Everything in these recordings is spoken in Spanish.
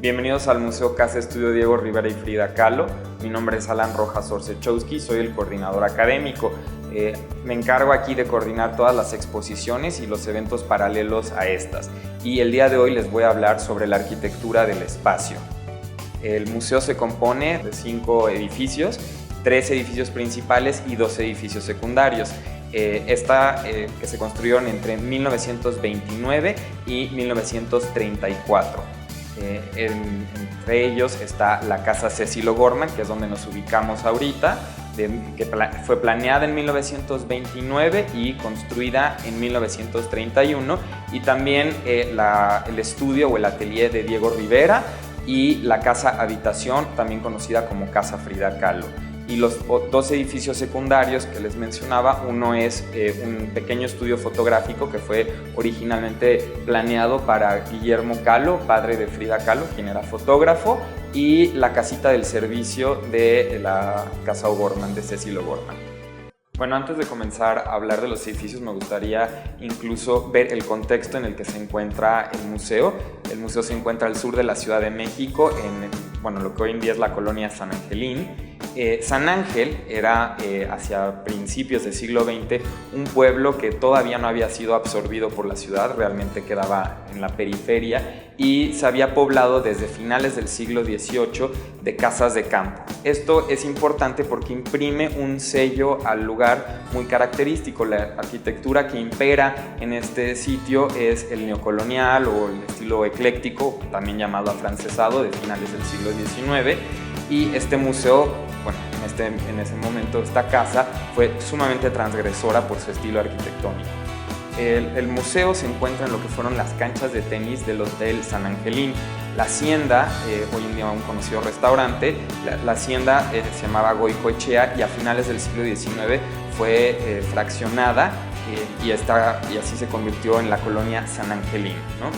Bienvenidos al Museo Casa Estudio Diego Rivera y Frida Kahlo. Mi nombre es Alan Rojas Orzechowski, soy el coordinador académico. Me encargo aquí de coordinar todas las exposiciones y los eventos paralelos a estas. Y el día de hoy les voy a hablar sobre la arquitectura del espacio. El museo se compone de 5 edificios, 3 edificios principales y 2 edificios secundarios. Que se construyeron entre 1929 y 1934. Entre ellos está la Casa Cecil O'Gorman, que es donde nos ubicamos ahorita, que fue planeada en 1929 y construida en 1931, y también el estudio o el atelier de Diego Rivera y la Casa Habitación, también conocida como Casa Frida Kahlo. Y los 2 edificios secundarios que les mencionaba, uno es un pequeño estudio fotográfico que fue originalmente planeado para Guillermo Kahlo, padre de Frida Kahlo, quien era fotógrafo, y la casita del servicio de la Casa O'Gorman, de Cecil O'Gorman. Bueno, antes de comenzar a hablar de los edificios, me gustaría incluso ver el contexto en el que se encuentra el museo. El museo se encuentra al sur de la Ciudad de México, en lo que hoy en día es la colonia San Angelín. San Ángel era, hacia principios del siglo XX, un pueblo que todavía no había sido absorbido por la ciudad, realmente quedaba en la periferia, y se había poblado desde finales del siglo XVIII de casas de campo. Esto es importante porque imprime un sello al lugar muy característico. La arquitectura que impera en este sitio es el neocolonial o el estilo ecléctico, también llamado afrancesado, de finales del siglo XIX, y este museo, en ese momento esta casa fue sumamente transgresora por su estilo arquitectónico. El museo se encuentra en lo que fueron las canchas de tenis del Hotel San Angelín. La hacienda, hoy en día un conocido restaurante, la hacienda se llamaba Goicoechea, y a finales del siglo XIX fue fraccionada y así se convirtió en la colonia San Angelín, ¿no?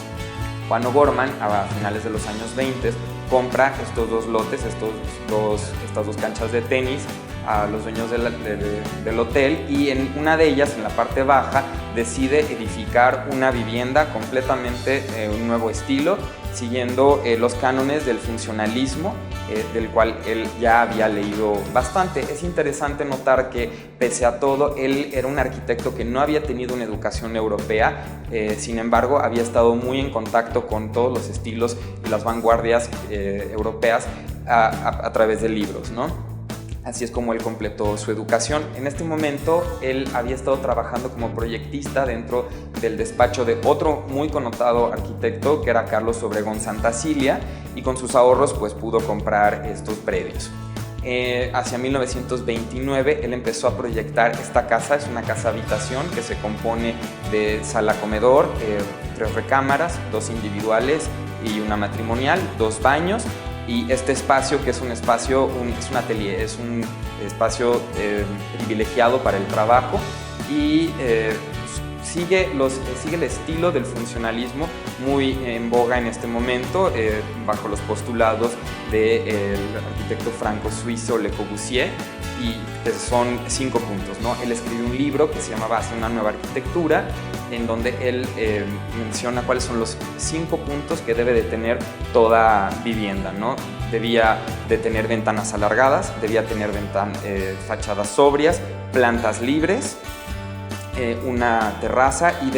Juan O'Gorman, a finales de los años 20, compra estos 2 lotes, estas 2 canchas de tenis, a los dueños del hotel, y en una de ellas, en la parte baja, decide edificar una vivienda completamente un nuevo estilo, siguiendo los cánones del funcionalismo, del cual él ya había leído bastante. Es interesante notar que, pese a todo, él era un arquitecto que no había tenido una educación europea, sin embargo había estado muy en contacto con todos los estilos y las vanguardias europeas a través de libros, ¿no? Así es como él completó su educación. En este momento él había estado trabajando como proyectista dentro del despacho de otro muy connotado arquitecto, que era Carlos Obregón Santacilia, y con sus ahorros pues pudo comprar estos predios. Hacia 1929 él empezó a proyectar esta casa. Es una casa habitación que se compone de sala-comedor, 3 recámaras, 2 individuales y una matrimonial, 2 baños. Y este espacio, que es un atelier, es un espacio privilegiado para el trabajo, y sigue el estilo del funcionalismo muy en boga en este momento, bajo los postulados del arquitecto franco-suizo Le Corbusier, y que son 5 puntos, ¿no? Él escribió un libro que se llamaba Hacia una nueva arquitectura, en donde él menciona cuáles son los 5 puntos que debe de tener toda vivienda, ¿no? Debía de tener ventanas alargadas, debía tener fachadas sobrias, plantas libres, una terraza y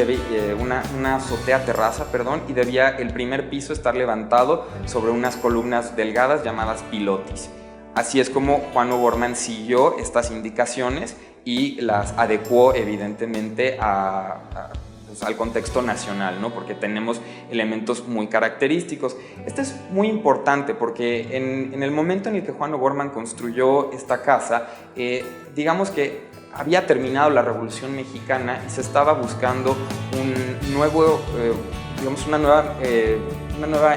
una azotea terraza, y debía el primer piso estar levantado sobre unas columnas delgadas llamadas pilotis. Así es como Juan O'Gorman siguió estas indicaciones y las adecuó evidentemente al contexto nacional, ¿no? Porque tenemos elementos muy característicos. Esto es muy importante porque en el momento en el que Juan O'Gorman construyó esta casa, digamos que había terminado la Revolución Mexicana y se estaba buscando una nueva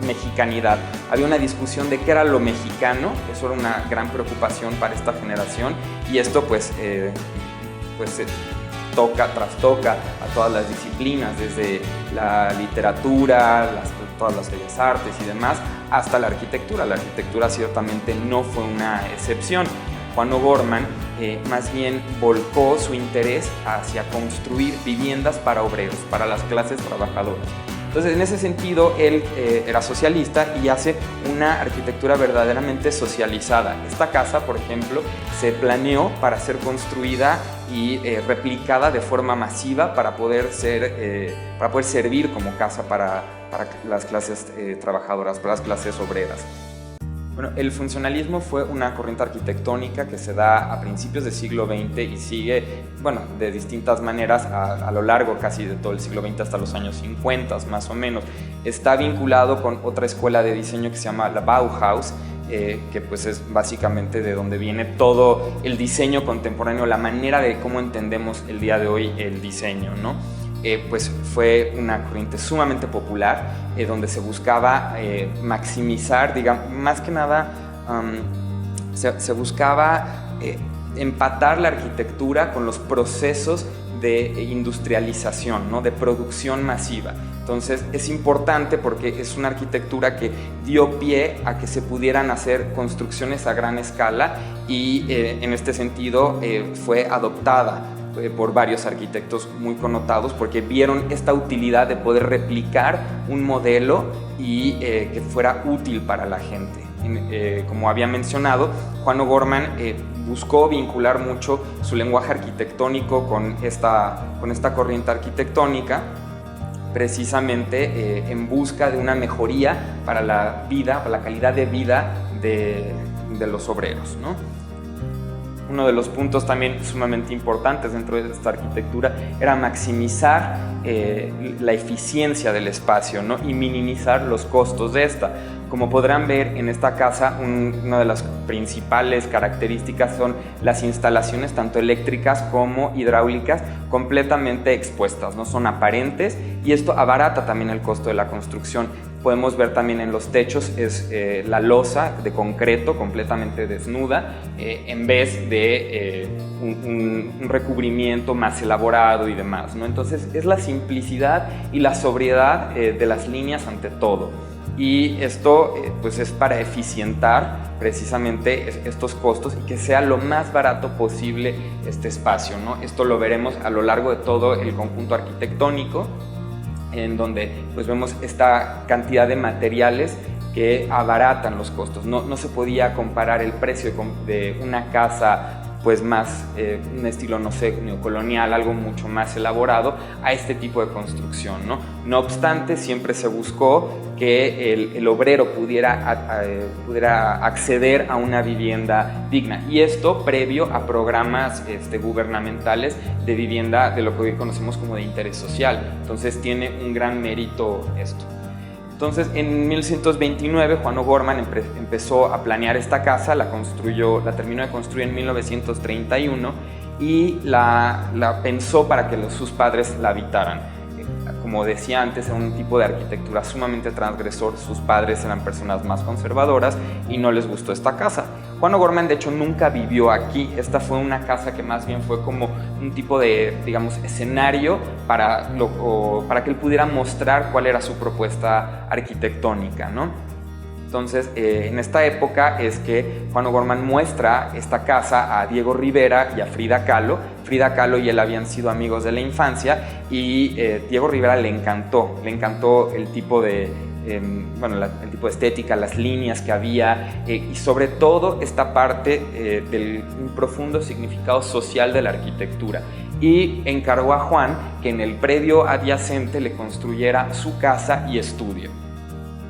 mexicanidad. Había una discusión de qué era lo mexicano. Eso era una gran preocupación para esta generación, y esto trastoca a todas las disciplinas, desde la literatura, todas las bellas artes y demás, hasta la arquitectura. La arquitectura ciertamente no fue una excepción. Juan O'Gorman más bien volcó su interés hacia construir viviendas para obreros, para las clases trabajadoras. Entonces, en ese sentido, él era socialista y hace una arquitectura verdaderamente socializada. Esta casa, por ejemplo, se planeó para ser construida y replicada de forma masiva para poder servir como casa para las clases trabajadoras, para las clases obreras. Bueno, el funcionalismo fue una corriente arquitectónica que se da a principios del siglo XX y sigue, bueno, de distintas maneras a lo largo casi de todo el siglo XX hasta los años 50 más o menos. Está vinculado con otra escuela de diseño que se llama la Bauhaus, que pues es básicamente de donde viene todo el diseño contemporáneo, la manera de cómo entendemos el día de hoy el diseño, ¿no? Pues fue una corriente sumamente popular, donde se buscaba maximizar, digamos, más que nada se buscaba empatar la arquitectura con los procesos de industrialización, ¿no? De producción masiva. Entonces es importante porque es una arquitectura que dio pie a que se pudieran hacer construcciones a gran escala y en este sentido fue adoptada por varios arquitectos muy connotados porque vieron esta utilidad de poder replicar un modelo y que fuera útil para la gente. Como había mencionado, Juan O'Gorman buscó vincular mucho su lenguaje arquitectónico con esta corriente arquitectónica, precisamente en busca de una mejoría para la vida, para la calidad de vida de los obreros, ¿no? Uno de los puntos también sumamente importantes dentro de esta arquitectura era maximizar la eficiencia del espacio, ¿no? Y minimizar los costos de esta. Como podrán ver en esta casa, una de las principales características son las instalaciones tanto eléctricas como hidráulicas completamente expuestas, no son aparentes y esto abarata también el costo de la construcción. Podemos ver también en los techos es la losa de concreto completamente desnuda en vez de un recubrimiento más elaborado y demás, ¿no? Entonces es la simplicidad y la sobriedad de las líneas ante todo. Y esto pues es para eficientar precisamente estos costos y que sea lo más barato posible este espacio, ¿no? Esto lo veremos a lo largo de todo el conjunto arquitectónico, en donde pues vemos esta cantidad de materiales que abaratan los costos. No se podía comparar el precio de una casa pues más, un estilo, no sé, neocolonial, algo mucho más elaborado, a este tipo de construcción, ¿no? No obstante, siempre se buscó que el obrero pudiera acceder a una vivienda digna, y esto previo a programas gubernamentales de vivienda de lo que hoy conocemos como de interés social. Entonces tiene un gran mérito esto. Entonces, en 1129, Juan O'Gorman empezó a planear esta casa, la terminó de construir en 1931 y la pensó para que sus padres la habitaran. Como decía antes, era un tipo de arquitectura sumamente transgresor. Sus padres eran personas más conservadoras y no les gustó esta casa. Juan O'Gorman, de hecho, nunca vivió aquí. Esta fue una casa que más bien fue como un tipo de, digamos, escenario para que él pudiera mostrar cuál era su propuesta arquitectónica, ¿no? Entonces, en esta época es que Juan O'Gorman muestra esta casa a Diego Rivera y a Frida Kahlo. Frida Kahlo y él habían sido amigos de la infancia y Diego Rivera le encantó el tipo de el tipo de estética, las líneas que había y sobre todo esta parte del un profundo significado social de la arquitectura. Y encargó a Juan que en el predio adyacente le construyera su casa y estudio.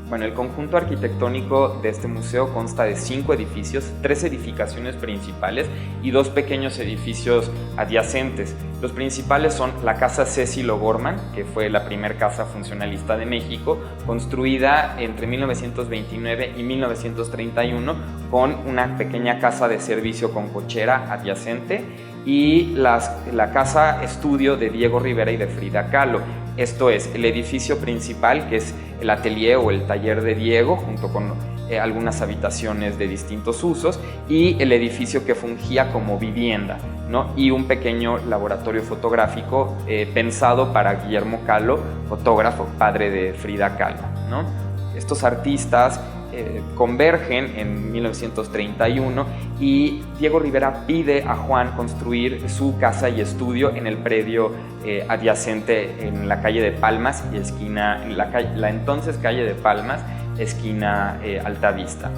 Bueno, el conjunto arquitectónico de este museo consta de 5 edificios, 3 edificaciones principales y 2 pequeños edificios adyacentes. Los principales son la Casa Cecil O'Gorman, que fue la primera casa funcionalista de México, construida entre 1929 y 1931 con una pequeña casa de servicio con cochera adyacente, y la Casa Estudio de Diego Rivera y de Frida Kahlo. Esto es el edificio principal, que es el atelier o el taller de Diego, junto con algunas habitaciones de distintos usos, y el edificio que fungía como vivienda, ¿no? Y un pequeño laboratorio fotográfico pensado para Guillermo Kahlo, fotógrafo, padre de Frida Kahlo, ¿no? Estos artistas convergen en 1931 y Diego Rivera pide a Juan construir su casa y estudio en el predio adyacente en la calle de Palmas y esquina, la entonces calle de Palmas, esquina Altavista.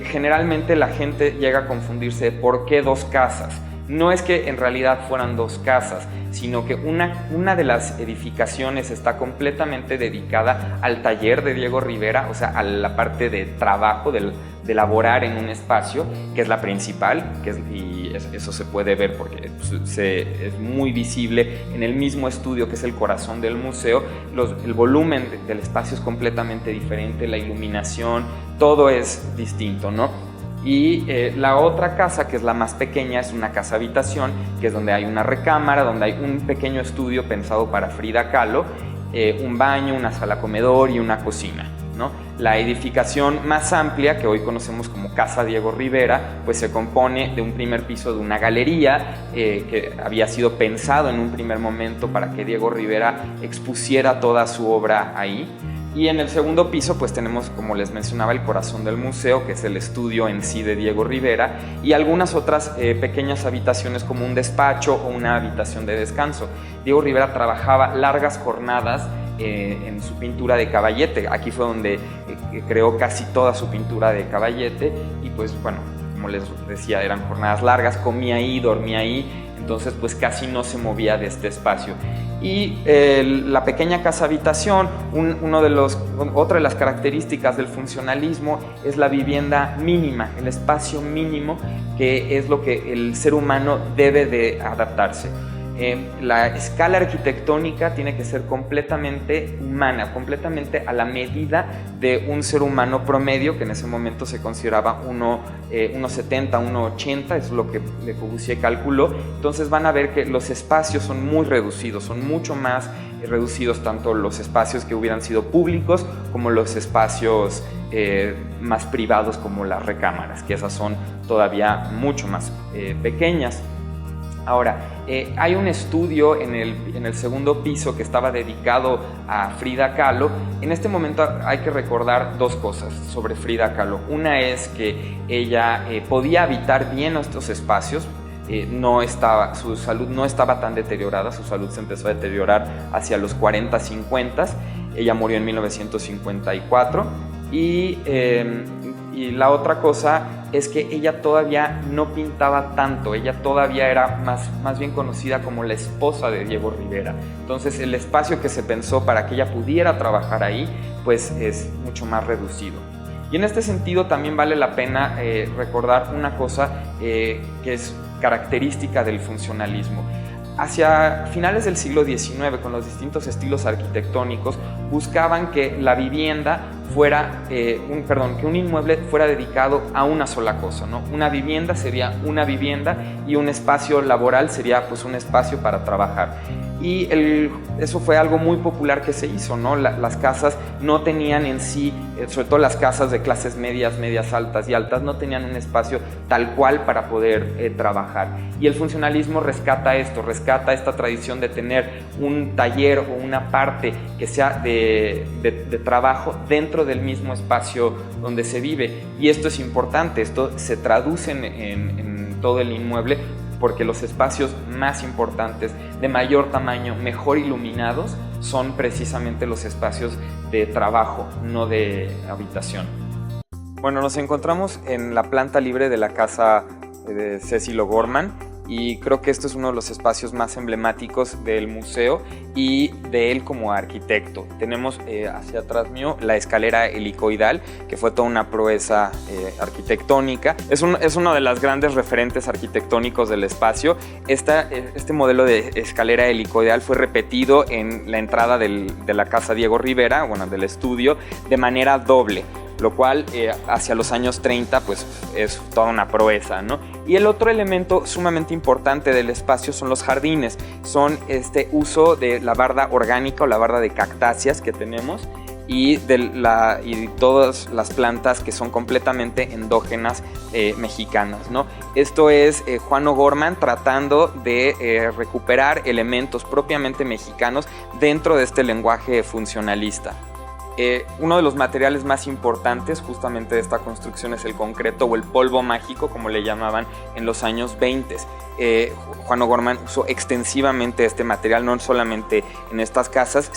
Generalmente la gente llega a confundirse de por qué dos casas. No es que en realidad fueran dos casas, sino que una de las edificaciones está completamente dedicada al taller de Diego Rivera, o sea, a la parte de trabajo, de elaborar en un espacio, que es la principal, y eso se puede ver porque es muy visible en el mismo estudio, que es el corazón del museo. El volumen del espacio es completamente diferente, la iluminación, todo es distinto, ¿no? Y la otra casa, que es la más pequeña, es una casa habitación, que es donde hay una recámara, donde hay un pequeño estudio pensado para Frida Kahlo, un baño, una sala comedor y una cocina, ¿no? La edificación más amplia, que hoy conocemos como Casa Diego Rivera, pues se compone de un primer piso de una galería que había sido pensado en un primer momento para que Diego Rivera expusiera toda su obra ahí. Y en el segundo piso pues tenemos, como les mencionaba, el corazón del museo, que es el estudio en sí de Diego Rivera, y algunas otras pequeñas habitaciones como un despacho o una habitación de descanso. Diego Rivera trabajaba largas jornadas en su pintura de Caballete. Aquí fue donde creó casi toda su pintura de Caballete y pues bueno, como les decía, eran jornadas largas, comía ahí, dormía ahí, entonces pues casi no se movía de este espacio. Y la pequeña casa habitación, otra de las características del funcionalismo es la vivienda mínima, el espacio mínimo, que es lo que el ser humano debe de adaptarse. La escala arquitectónica tiene que ser completamente humana, completamente a la medida de un ser humano promedio, que en ese momento se consideraba 1,70, 1,80, eso es lo que Le Corbusier calculó. Entonces van a ver que los espacios son muy reducidos, son mucho más reducidos, tanto los espacios que hubieran sido públicos como los espacios más privados, como las recámaras, que esas son todavía mucho más pequeñas. Ahora, hay un estudio en el segundo piso que estaba dedicado a Frida Kahlo. En este momento hay que recordar dos cosas sobre Frida Kahlo. Una es que ella podía habitar bien estos espacios. Su salud no estaba tan deteriorada, su salud se empezó a deteriorar hacia los 40, 50. Ella murió en 1954. Y la otra cosa es que ella todavía no pintaba tanto, ella todavía era más bien conocida como la esposa de Diego Rivera. Entonces el espacio que se pensó para que ella pudiera trabajar ahí, pues es mucho más reducido. Y en este sentido también vale la pena recordar una cosa que es característica del funcionalismo. Hacia finales del siglo XIX, con los distintos estilos arquitectónicos, buscaban que la vivienda fuera, que un inmueble fuera dedicado a una sola cosa, ¿no? Una vivienda sería una vivienda y un espacio laboral sería pues un espacio para trabajar. Y eso fue algo muy popular que se hizo, ¿no? Las casas no tenían en sí, sobre todo las casas de clases medias, medias altas y altas, no tenían un espacio tal cual para poder trabajar. Y el funcionalismo rescata esta tradición de tener un taller o una parte que sea de trabajo dentro del mismo espacio donde se vive. Y esto es importante, esto se traduce en todo el inmueble, porque los espacios más importantes, de mayor tamaño, mejor iluminados, son precisamente los espacios de trabajo, no de habitación. Bueno, nos encontramos en la planta libre de la casa de Cecil O'Gorman y creo que esto es uno de los espacios más emblemáticos del museo y de él como arquitecto. Tenemos hacia atrás mío la escalera helicoidal, que fue toda una proeza arquitectónica. Es uno de los grandes referentes arquitectónicos del espacio. Este modelo de escalera helicoidal fue repetido en la entrada de la casa Diego Rivera, bueno, del estudio, de manera doble, lo cual hacia los años 30 pues es toda una proeza, ¿no? Y el otro elemento sumamente importante del espacio son los jardines, son este uso de la barda orgánica o la barda de cactáceas que tenemos y todas las plantas que son completamente endógenas mexicanas, ¿no? Esto es Juan O'Gorman tratando de recuperar elementos propiamente mexicanos dentro de este lenguaje funcionalista. Uno de los materiales más importantes justamente de esta construcción es el concreto o el polvo mágico, como le llamaban en los años 20. Juan O'Gorman usó extensivamente este material, no solamente en estas casas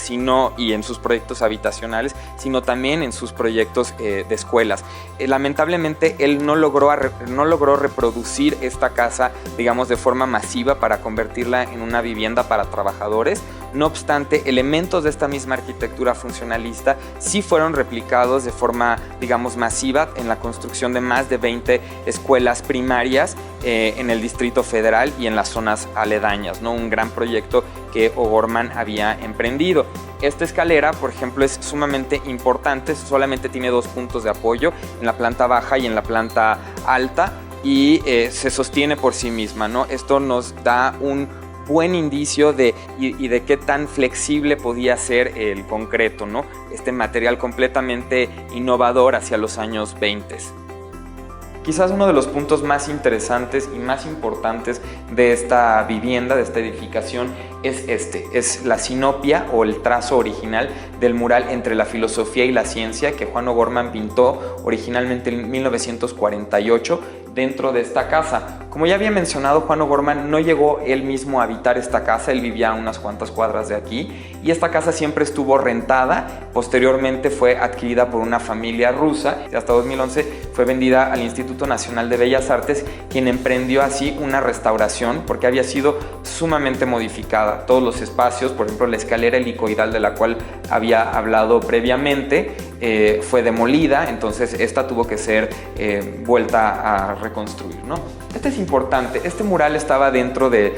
y en sus proyectos habitacionales, sino también en sus proyectos de escuelas. Lamentablemente él no logró reproducir esta casa, digamos, de forma masiva para convertirla en una vivienda para trabajadores. No obstante, elementos de esta misma arquitectura funcionalista sí fueron replicados de forma, digamos, masiva en la construcción de más de 20 escuelas primarias en el Distrito Federal y en las zonas aledañas, ¿no? Un gran proyecto que O'Gorman había emprendido. Esta escalera, por ejemplo, es sumamente importante, solamente tiene 2 puntos de apoyo, en la planta baja y en la planta alta, y se sostiene por sí misma, ¿no? Esto nos da un buen indicio de qué tan flexible podía ser el concreto, ¿no? Este material completamente innovador hacia los años 20. Quizás uno de los puntos más interesantes y más importantes de esta vivienda, de esta edificación, es la sinopia o el trazo original del mural Entre la filosofía y la ciencia que Juan O'Gorman pintó originalmente en 1948 dentro de esta casa. Como ya había mencionado, Juan O'Gorman no llegó él mismo a habitar esta casa, él vivía a unas cuantas cuadras de aquí, y esta casa siempre estuvo rentada. Posteriormente fue adquirida por una familia rusa y hasta 2011 fue vendida al Instituto Nacional de Bellas Artes, quien emprendió así una restauración porque había sido sumamente modificada. Todos los espacios, por ejemplo la escalera helicoidal de la cual había hablado previamente, fue demolida, entonces esta tuvo que ser vuelta a reconstruir, ¿no? Esto es importante. Este mural estaba dentro de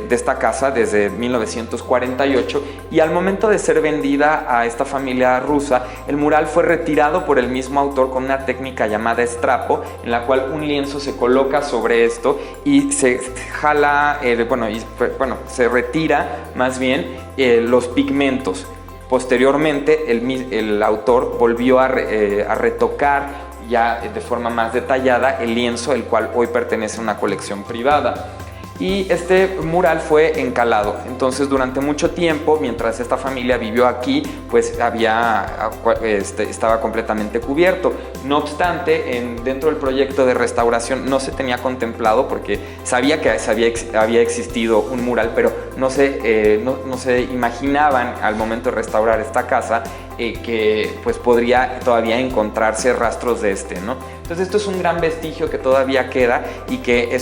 esta casa desde 1948 y al momento de ser vendida a esta familia rusa, el mural fue retirado por el mismo autor con una técnica llamada estrapo, en la cual un lienzo se coloca sobre esto y se jala, se retira más bien los pigmentos. Posteriormente el autor volvió a retocar ya de forma más detallada el lienzo, el cual hoy pertenece a una colección privada. Y este mural fue encalado. Entonces durante mucho tiempo, mientras esta familia vivió aquí, pues estaba completamente cubierto. No obstante, dentro del proyecto de restauración no se tenía contemplado, porque sabía que había existido un mural, pero no se imaginaban al momento de restaurar esta casa que pues podría todavía encontrarse rastros de ¿no? Entonces esto es un gran vestigio que todavía queda y que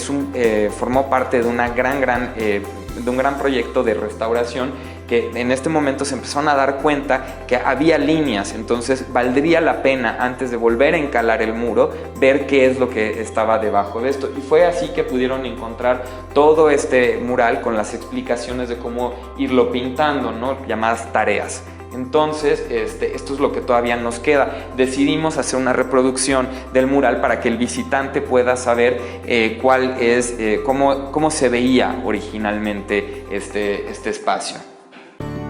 formó parte de un gran proyecto de restauración, que en este momento se empezaron a dar cuenta que había líneas. Entonces valdría la pena, antes de volver a encalar el muro, ver qué es lo que estaba debajo de esto, y fue así que pudieron encontrar todo este mural con las explicaciones de cómo irlo pintando, ¿no? Llamadas tareas. Entonces, esto es lo que todavía nos queda. Decidimos hacer una reproducción del mural para que el visitante pueda saber cómo se veía originalmente este espacio.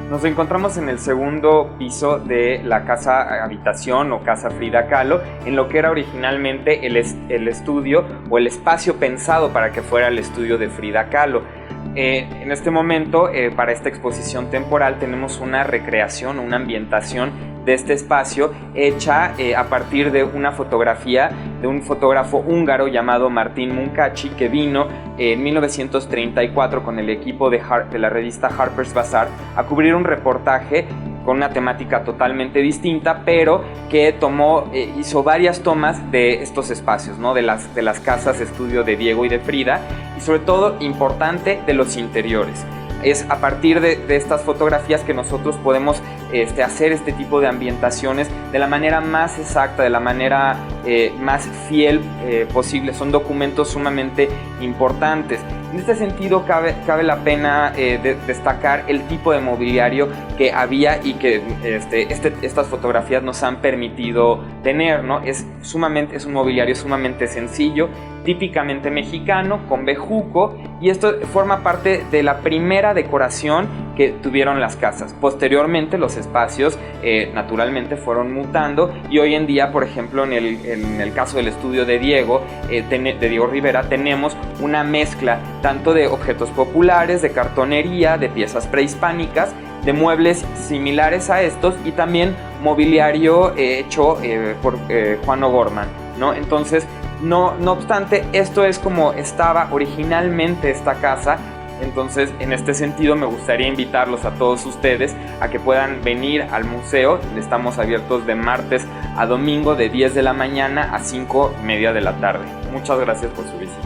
Nos encontramos en el segundo piso de la casa habitación o casa Frida Kahlo, en lo que era originalmente el estudio o el espacio pensado para que fuera el estudio de Frida Kahlo. En este momento, para esta exposición temporal, tenemos una recreación, una ambientación de este espacio hecha a partir de una fotografía de un fotógrafo húngaro llamado Martin Munkacsy, que vino en 1934 con el equipo de la revista Harper's Bazaar a cubrir un reportaje con una temática totalmente distinta, pero que hizo varias tomas de estos espacios, ¿no? de las casas estudio de Diego y de Frida, y sobre todo, importante, de los interiores. Es a partir de estas fotografías que nosotros podemos hacer este tipo de ambientaciones de la manera más exacta, de la manera más fiel posible. Son documentos sumamente importantes. En este sentido, cabe la pena destacar el tipo de mobiliario que había y que estas fotografías nos han permitido tener, ¿no? Es un mobiliario sumamente sencillo, típicamente mexicano, con bejuco, y esto forma parte de la primera decoración que tuvieron las casas. Posteriormente los espacios naturalmente fueron mutando, y hoy en día, por ejemplo, en el caso del estudio de Diego Rivera, tenemos una mezcla tanto de objetos populares, de cartonería, de piezas prehispánicas, de muebles similares a estos, y también mobiliario hecho por Juan O'Gorman, ¿no? Entonces, no obstante, esto es como estaba originalmente esta casa. Entonces, en este sentido, me gustaría invitarlos a todos ustedes a que puedan venir al museo. Estamos abiertos de martes a domingo de 10 de la mañana a 5:30 de la tarde. Muchas gracias por su visita.